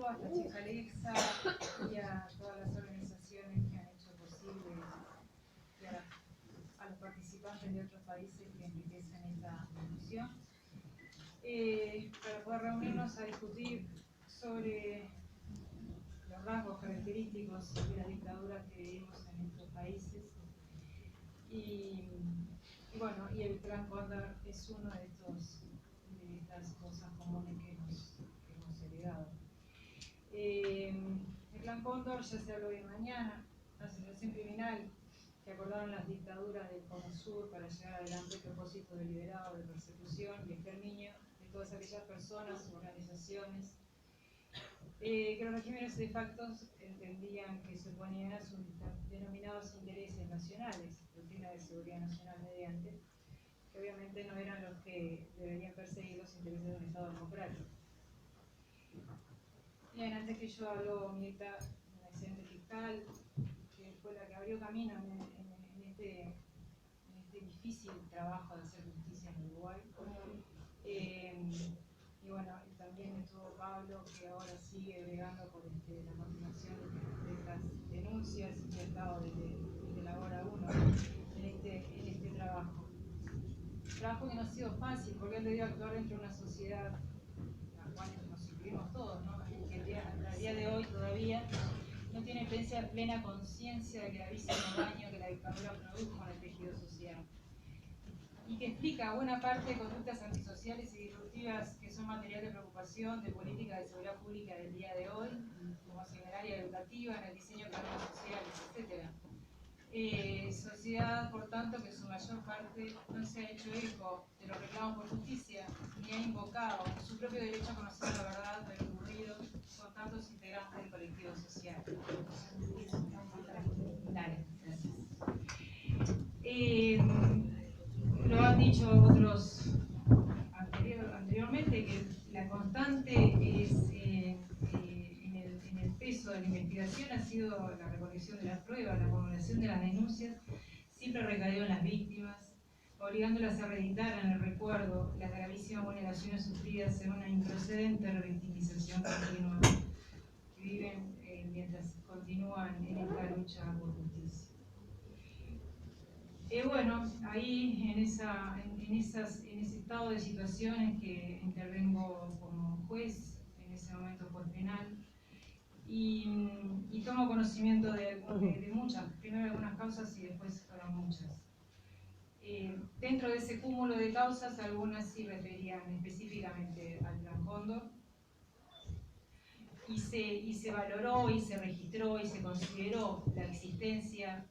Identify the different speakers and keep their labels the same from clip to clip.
Speaker 1: saludo a Chica Alexa y a todas las organizaciones que han hecho posible y a los participantes de otros países que enriquecen esta discusión para poder reunirnos a discutir sobre los rasgos característicos de la dictadura que vivimos en estos países. Y bueno, y el Plan Cóndor es uno de estas cosas comunes que hemos heredado. El Plan Cóndor, ya se habló de mañana, la asociación criminal que acordaron las dictaduras del Cono Sur para llevar adelante propósitos deliberados de persecución y exterminio de todas aquellas personas u organizaciones que los regímenes de facto entendían que se oponían a sus denominados intereses nacionales, doctrina de seguridad nacional mediante, que obviamente no eran los que deberían perseguir los intereses de un Estado democrático. Bien, antes que yo habló Mirta, una excelente fiscal, que fue la que abrió camino en este difícil trabajo de hacer justicia en Uruguay. Y bueno, también estuvo Pablo, que ahora sigue bregando por la continuación de estas denuncias y ha estado desde la hora 1 en este trabajo. Trabajo que no ha sido fácil, porque han debido actuar dentro de una sociedad en la cual nos incluimos todos, ¿no? Que a día de hoy todavía no tiene plena conciencia del gravísimo daño que la dictadura produjo en el tejido social y que explica buena parte de conductas antisociales y disruptivas que son material de preocupación de política de seguridad pública del día de hoy, como en el área educativa, en el diseño de cargos sociales, etc. Sociedad, por tanto, que su mayor parte no se ha hecho eco de los reclamos por justicia, ni ha invocado su propio derecho a conocer la verdad de lo ocurrido con tantos integrantes del colectivo social. Dale, gracias. Lo han dicho otros anteriormente, que la constante es en el peso de la investigación ha sido la recolección de las pruebas, la formulación de las denuncias, siempre recaído en las víctimas, obligándolas a reeditar en el recuerdo las gravísimas vulneraciones sufridas en una improcedente revictimización continua que viven mientras continúan en esta lucha por justicia. Bueno, ahí en ese estado de situaciones que intervengo como juez, en ese momento juez penal, y tomo conocimiento de muchas, primero algunas causas y después fueron muchas. Dentro de ese cúmulo de causas, algunas sí referían específicamente al Plan Cóndor, y se valoró y se registró y se consideró la existencia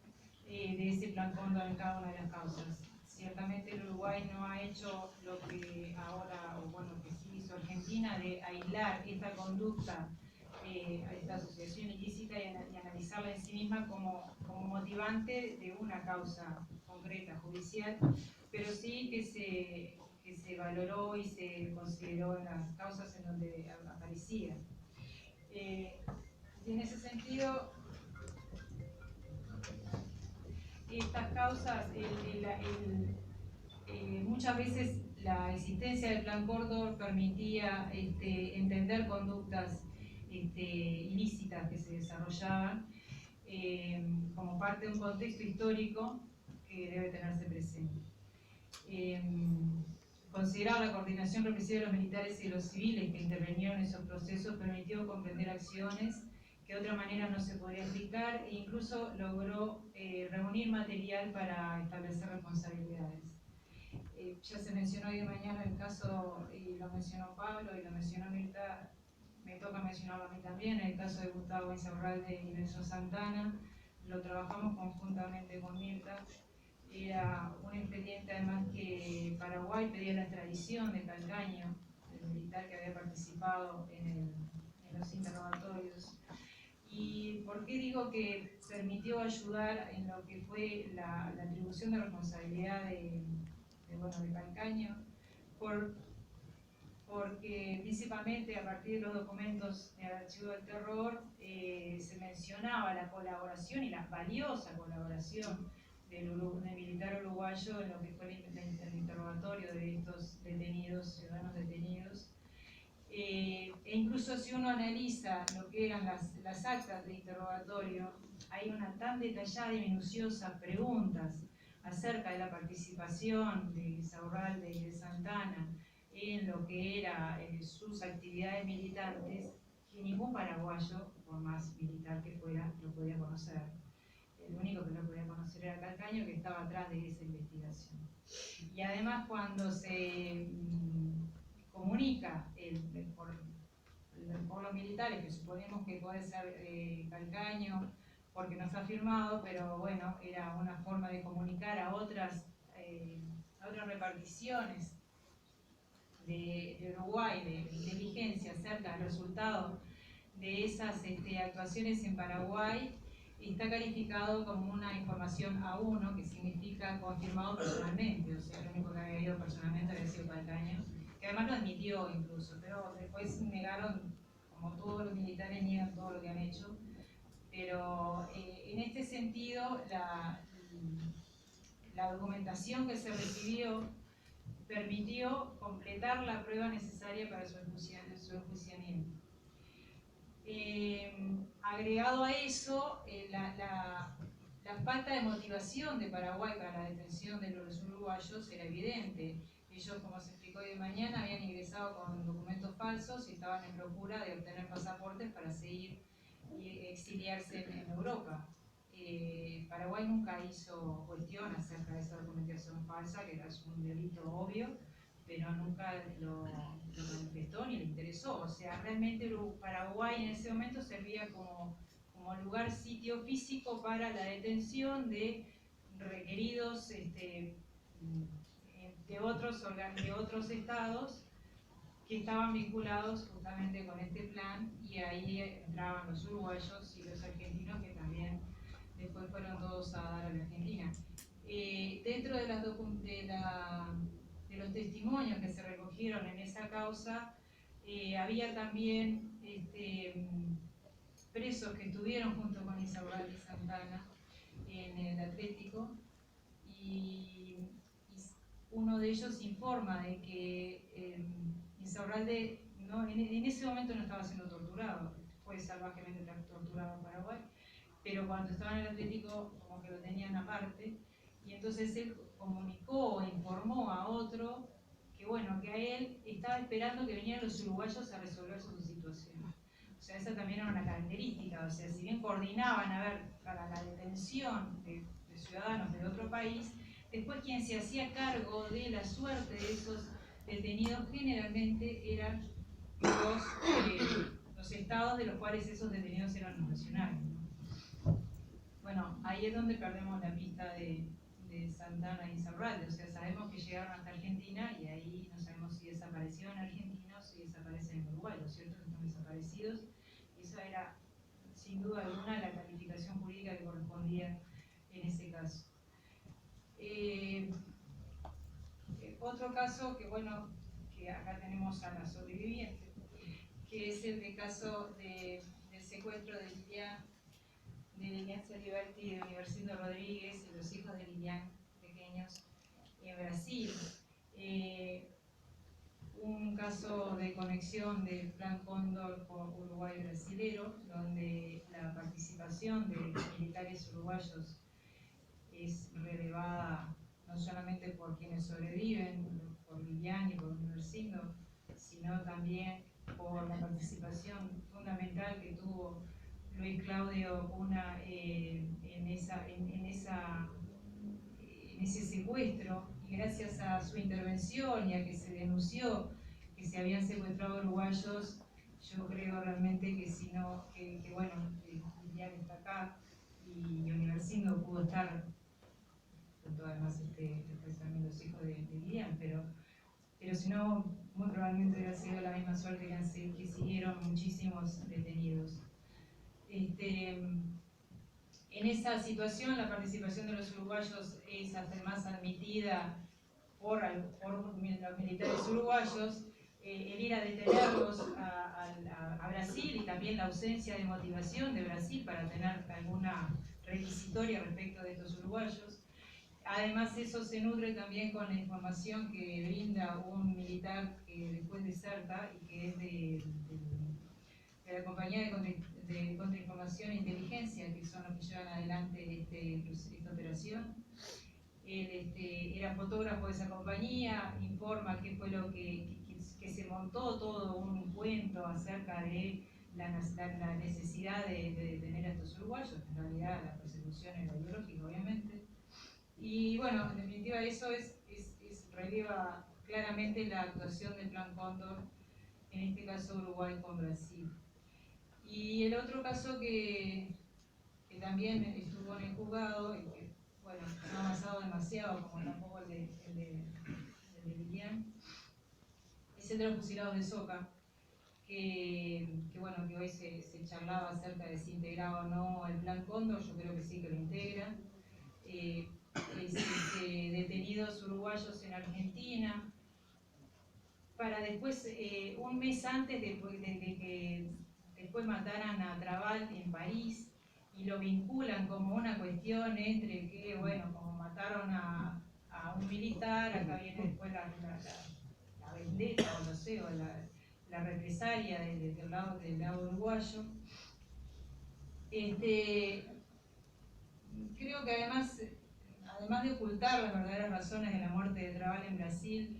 Speaker 1: de ese Plan Cóndor en cada una de las causas. Ciertamente el Uruguay no ha hecho lo que ahora, o bueno, que sí hizo Argentina, de aislar esta conducta a esta asociación ilícita y analizarla en sí misma como motivante de una causa concreta, judicial, pero sí que se valoró y se consideró en las causas en donde aparecía. Y en ese sentido, estas causas, muchas veces la existencia del Plan Cóndor permitía entender conductas ilícitas que se desarrollaban como parte de un contexto histórico que debe tenerse presente. Considerar la coordinación represiva de los militares y de los civiles que intervinieron en esos procesos permitió comprender acciones que de otra manera no se podía explicar e incluso logró reunir material para establecer responsabilidades. Ya se mencionó hoy de mañana el caso, y lo mencionó Pablo y lo mencionó Mirta, me toca mencionarlo a mí también, el caso de Gustavo Insaurralde y Nelson Santana, lo trabajamos conjuntamente con Mirta. Era un expediente además que Paraguay pedía la extradición de Calcaño, el militar que había participado en los interrogatorios. ¿Y por qué digo que permitió ayudar en lo que fue la atribución de responsabilidad de Calcaño? Porque principalmente a partir de los documentos del Archivo del Terror se mencionaba la colaboración y la valiosa colaboración del militar uruguayo en lo que fue el interrogatorio de estos detenidos, ciudadanos detenidos, E incluso si uno analiza lo que eran las actas de interrogatorio, hay una tan detallada y minuciosa preguntas acerca de la participación de Insaurralde y de Santana en lo que era sus actividades militantes, que ningún paraguayo, por más militar que fuera, lo podía conocer. El único que lo podía conocer era Calcaño, que estaba atrás de esa investigación. Y además, cuando se comunica por los militares, que suponemos que puede ser Calcaño, porque no está firmado, pero bueno, era una forma de comunicar a otras reparticiones de Uruguay, de inteligencia, acerca del resultado de esas actuaciones en Paraguay, está calificado como una información A1, que significa confirmado personalmente, o sea, el único que había ido personalmente había sido Calcaño, que además lo admitió incluso, pero después negaron, como todos los militares niegan todo lo que han hecho, pero en este sentido la documentación que se recibió permitió completar la prueba necesaria para su enjuiciamiento. Agregado a eso, la falta de motivación de Paraguay para la detención de los uruguayos era evidente. Ellos, como se explicó hoy de mañana, habían ingresado con documentos falsos y estaban en procura de obtener pasaportes para seguir y exiliarse en Europa. Paraguay nunca hizo cuestión acerca de esa documentación falsa, que era un delito obvio, pero nunca lo manifestó ni le interesó. O sea, realmente Paraguay en ese momento servía como lugar, sitio físico para la detención de requeridos de otros estados que estaban vinculados justamente con este plan, y ahí entraban los uruguayos y los argentinos, que también después fueron todos a dar a la Argentina. Dentro de los testimonios que se recogieron en esa causa, había también presos que estuvieron junto con Insaurralde y Santana en el Atlético, y uno de ellos informa de que Insaurralde en ese momento no estaba siendo torturado, fue salvajemente torturado en Paraguay, pero cuando estaba en el Atlético como que lo tenían aparte, y entonces él comunicó o informó a otro que bueno, que a él estaba esperando que vinieran los uruguayos a resolver su situación. O sea, esa también era una característica, o sea, si bien coordinaban para la detención de ciudadanos de otro país, después quien se hacía cargo de la suerte de esos detenidos generalmente eran los estados de los cuales esos detenidos eran los nacionales. Bueno, ahí es donde perdemos la pista de Santana y Insaurralde. O sea, sabemos que llegaron hasta Argentina y ahí no sabemos si desaparecieron argentinos o si desaparecen en Uruguay. Lo cierto es que están desaparecidos, y esa era sin duda alguna la calificación jurídica que correspondía en ese caso. Otro caso que bueno, que acá tenemos a la sobreviviente, que es el caso del secuestro de Lilian Celiberti, de Universindo Rodríguez y los hijos de Lilian pequeños en Brasil. Un caso de conexión del Plan Cóndor Uruguay-Brasilero, donde la participación de militares uruguayos es relevada no solamente por quienes sobreviven, por Lilian y por Universindo, sino también por la participación fundamental que tuvo Luis Claudio Cunha en ese secuestro, y gracias a su intervención y a que se denunció que se habían secuestrado uruguayos, yo creo realmente que si no, bueno, Lilian está acá y Universindo pudo estar, junto además después también los hijos de Lilian, pero si no, muy probablemente hubiera sido la misma suerte que siguieron muchísimos detenidos. En esa situación, la participación de los uruguayos es además admitida por los militares uruguayos. El ir a detenerlos a Brasil, y también la ausencia de motivación de Brasil para tener alguna requisitoria respecto de estos uruguayos, Además, eso se nutre también con la información que brinda un militar que después deserta y que es de la compañía de contrainformación e inteligencia, que son los que llevan adelante esta operación. Él era fotógrafo de esa compañía, informa qué fue lo que se montó todo un cuento acerca de la necesidad de detener a estos uruguayos, que en realidad la persecución era ideológica, obviamente. Y bueno, en definitiva eso releva claramente la actuación del Plan Cóndor, en este caso Uruguay con Brasil. Y el otro caso que también estuvo en el juzgado, y que bueno, no ha avanzado demasiado, como tampoco el de Lilian, es el de los fusilados de Soca, que bueno, que hoy se charlaba acerca de si integraba o no el Plan Cóndor. Yo creo que sí que lo integra. Detenidos uruguayos en Argentina, para después, un mes antes de que después mataran a Trabal en París, y lo vinculan como una cuestión entre que, bueno, como mataron a un militar, acá viene después la vendetta, o no sé, o la represalia del lado uruguayo. Creo que además de ocultar las verdaderas razones de la muerte de Trabal en Brasil,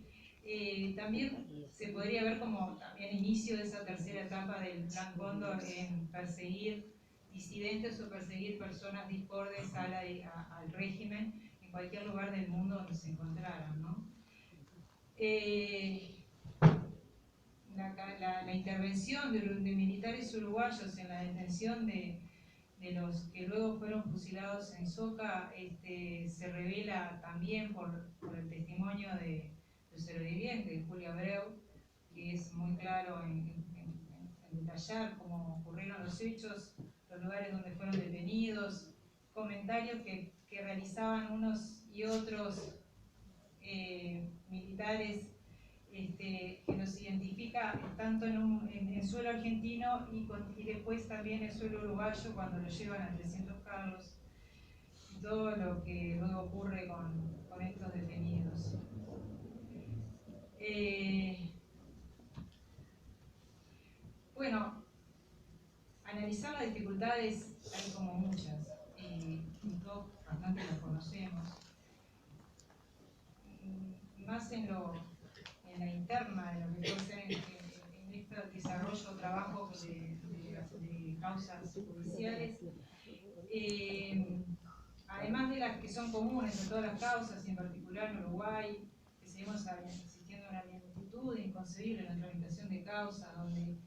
Speaker 1: también se podría ver como también inicio de esa tercera etapa del Plan Cóndor en perseguir disidentes o perseguir personas discordes al régimen en cualquier lugar del mundo donde se encontraran, ¿no? La intervención de militares uruguayos en la detención de los que luego fueron fusilados en Soca, se revela también por el testimonio de sobreviviente, de Julio Abreu, que es muy claro en detallar cómo ocurrieron los hechos, los lugares donde fueron detenidos, comentarios que realizaban unos y otros militares, que nos identifica tanto en suelo argentino y después también en suelo uruguayo cuando lo llevan a 300 carros, y todo lo que luego ocurre con estos detenidos. Bueno, analizar las dificultades hay como muchas, y todos bastante las conocemos, más en la interna de lo que puede ser en este desarrollo o trabajo de causas judiciales. Además de las que son comunes a todas las causas, y en particular en Uruguay, que seguimos existiendo una lentitud inconcebible en la tramitación de causas, donde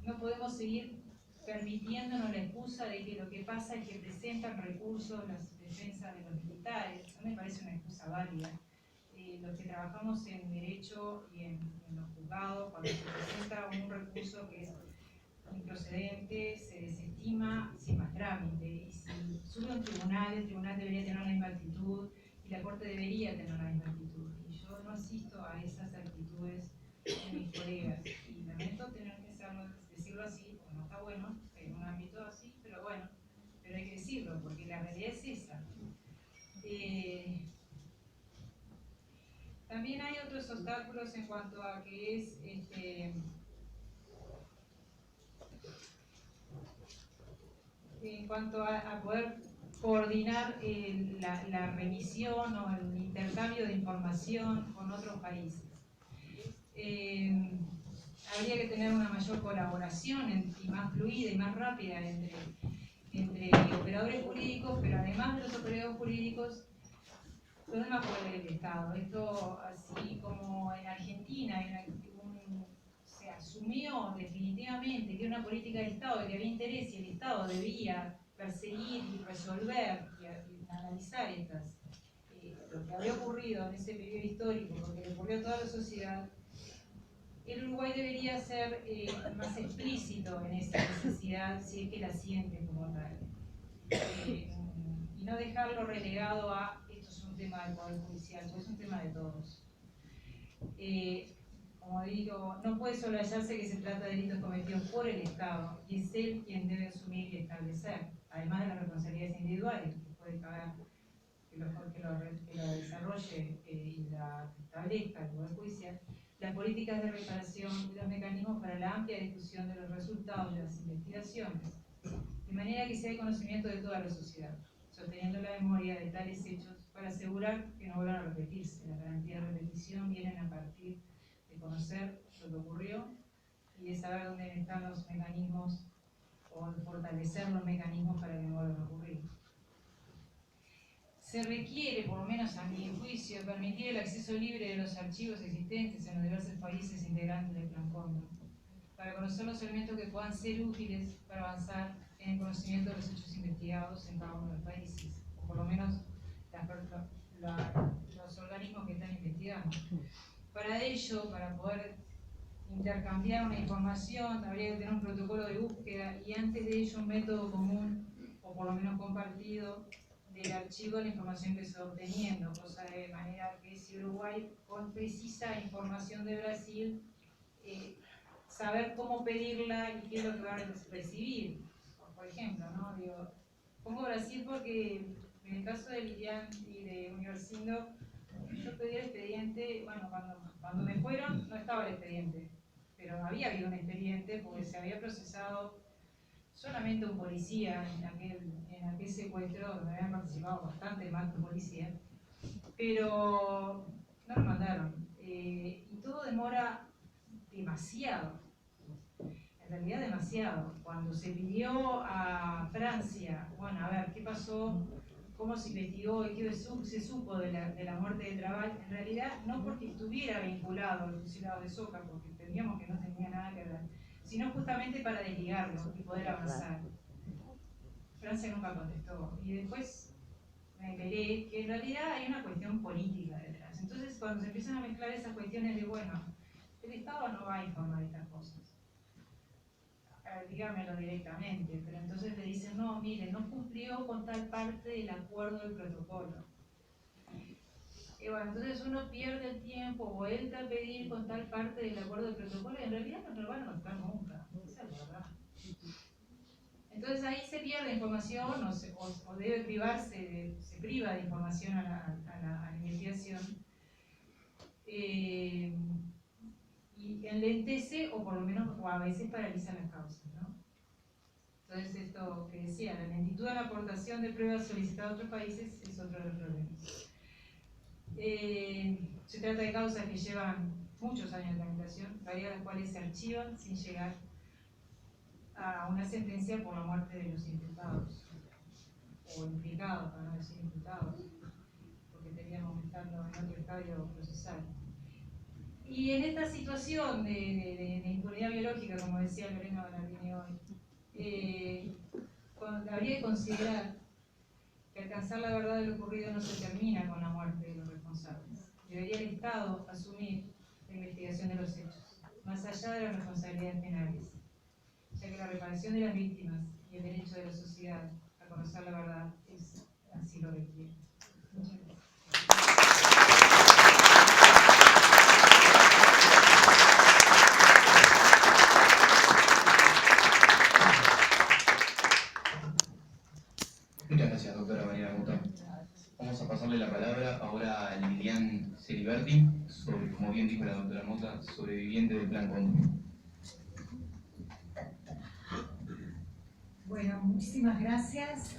Speaker 1: no podemos seguir permitiéndonos la excusa de que lo que pasa es que presentan recursos las defensas de los militares. No me parece una excusa válida. Los que trabajamos en derecho y en los juzgados, cuando se presenta un recurso que es improcedente, se desestima sin más trámite, y si sube a un tribunal, el tribunal debería tener la misma actitud y la corte debería tener la misma actitud, y yo no asisto a esas actitudes de mis colegas, y lamento tener que decirlo así, porque no está bueno en un ámbito así, pero bueno, pero hay que decirlo porque la realidad es esa. También hay otros obstáculos en cuanto a que es en cuanto a poder coordinar la remisión o el intercambio de información con otros países. Habría que tener una mayor colaboración y más fluida y más rápida entre operadores jurídicos, pero además de los operadores jurídicos, los demás poderes del Estado. Esto, así como en Argentina se asumió definitivamente que era una política del Estado, que había interés y el Estado debía perseguir y resolver y analizar lo que había ocurrido en ese periodo histórico, porque le ocurrió a toda la sociedad. El Uruguay debería ser más explícito en esa necesidad, si es que la siente como tal, y no dejarlo relegado a esto es un tema del Poder Judicial, porque es un tema de todos. Como digo, no puede solayarse que se trata de delitos cometidos por el Estado, y es él quien debe asumir y establecer, además de las responsabilidades individuales que puede caber que lo desarrolle y la establezca el Poder Judicial, las políticas de reparación y los mecanismos para la amplia discusión de los resultados de las investigaciones, de manera que sea de conocimiento de toda la sociedad, sosteniendo la memoria de tales hechos para asegurar que no vuelvan a repetirse. La garantía de repetición vienen a partir de conocer lo que ocurrió y de saber dónde están los mecanismos o de fortalecer los mecanismos para que no vuelvan a ocurrir. Se requiere, por lo menos a mi juicio, permitir el acceso libre de los archivos existentes en los diversos países integrantes del Plan Cóndor, para conocer los elementos que puedan ser útiles para avanzar en el conocimiento de los hechos investigados en cada uno de los países, o por lo menos los organismos que están investigando. Para ello, para poder intercambiar una información, habría que tener un protocolo de búsqueda y antes de ello un método común, o por lo menos compartido, del archivo de la información que se va obteniendo, cosa de manera que si Uruguay precisa información de Brasil, saber cómo pedirla y qué es lo que va a recibir. Por ejemplo, ¿no? Digo, pongo Brasil porque en el caso de Lilian y de Universindo, yo pedí el expediente, bueno, cuando me fueron no estaba el expediente, pero había habido un expediente porque se había procesado solamente un policía en aquel secuestro, donde habían participado bastante más que un policía, pero no lo mandaron. Y todo demora demasiado, en realidad demasiado. Cuando se pidió a Francia, bueno, a ver, ¿qué pasó? ¿Cómo se investigó y qué se supo de la muerte de Trabal? En realidad, no porque estuviera vinculado al fusilado de Soca, porque entendíamos que no tenía nada que ver, sino justamente para desligarlo y poder avanzar. Francia nunca contestó. Y después me enteré que en realidad hay una cuestión política detrás. Entonces, cuando se empiezan a mezclar esas cuestiones de, bueno, el Estado no va a informar de estas cosas, dígamelo directamente, pero entonces le dicen, no, mire, no cumplió con tal parte del acuerdo del protocolo. Y bueno, entonces uno pierde el tiempo, vuelve a pedir con tal parte del acuerdo del protocolo y en realidad no lo van a mostrar nunca, esa es la verdad. Entonces ahí se pierde información o debe privarse, se priva de información a la investigación. Y enlentece o por lo menos o a veces paraliza las causas, ¿no? Entonces esto que decía, la lentitud de la aportación de pruebas solicitadas a otros países es otro de los problemas. Se trata de causas que llevan muchos años de tramitación, varias de las cuales se archivan sin llegar a una sentencia por la muerte de los imputados, o implicados, para no decir imputados, porque estaríamos estando en otro estadio procesal. Y en esta situación de impunidad biológica, como decía Lorena Ballardini hoy, habría que considerar que alcanzar la verdad de lo ocurrido no se termina con la muerte de los responsables. Debería el Estado asumir la investigación de los hechos, más allá de las responsabilidades penales, ya que la reparación de las víctimas y el derecho de la sociedad a conocer la verdad así lo requiere. Muchas gracias.
Speaker 2: Muchas gracias, doctora Mariana Mota. Vamos a pasarle la palabra ahora a Lilian Celiberti, como bien dijo la doctora Mota, sobreviviente del Plan Cóndor.
Speaker 3: Bueno, muchísimas gracias.